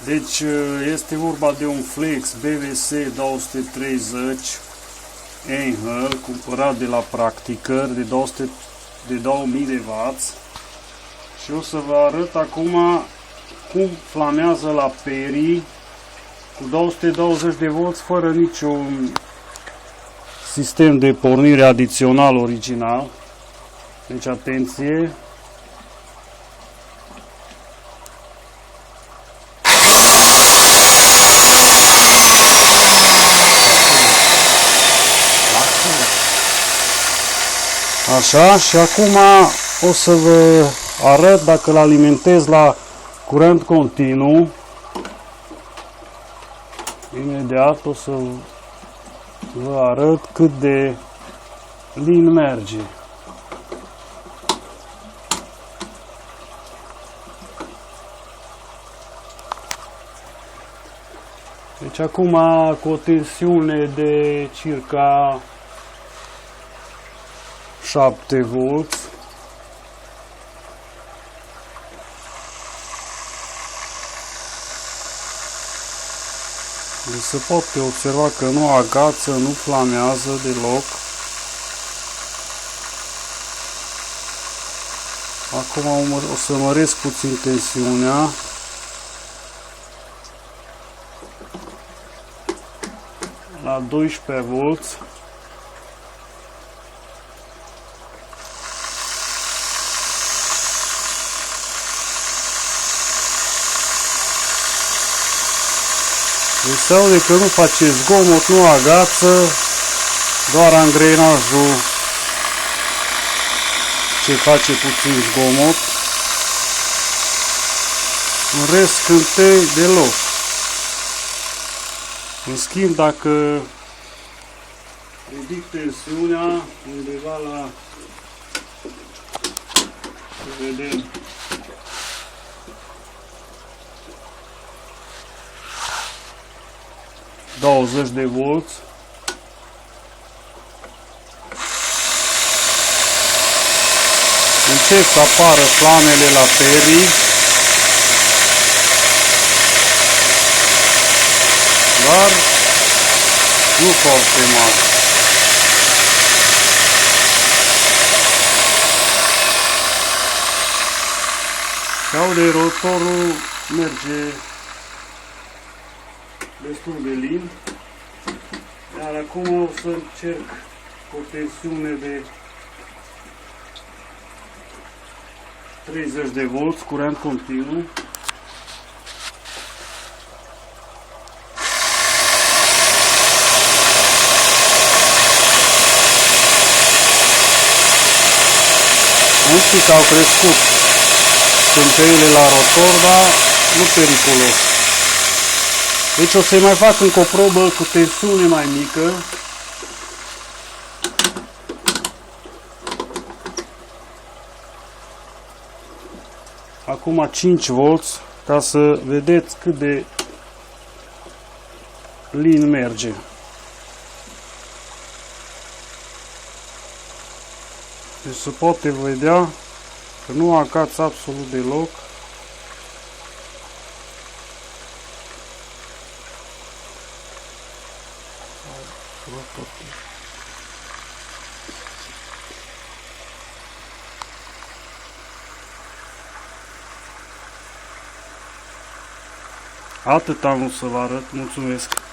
Deci este vorba de un flex BVS 230 Angel cumpărat de la Practicări de 2000 de W și o să vă arăt acum cum flamează la Perry cu 220 de V fără niciun sistem de pornire adițional original. Deci atenție! Așa, și acum o să vă arăt dacă îl alimentez la curent continuu. Imediat o să vă arăt cât de lin merge. Deci acum cu o tensiune de circa 7 V. Deci se poate observa că nu agață, nu flamează deloc. Acum o să măresc puțin tensiunea. La 12 V. Deci se aude că nu face zgomot, nu agață, doar angrenajul ce face puțin zgomot. În rest scântei deloc. În schimb, dacă ridic tensiunea undeva la, să vedem, 20 de V, încep să apară flamele la Perry, dar nu foarte mari. Se aude, rotorul merge destul de lin, iar acum o să încerc o tensiune de 30 de V, curent continuu. Un pic au crescut scânteile la rotor, dar nu periculos. Deci o să-i mai fac încă o probă cu tensiune mai mică. Acum 5 V, ca să vedeți cât de lin merge. Deci se poate vedea că nu agață absolut deloc. Atât am vrut să vă arăt. Mulțumesc!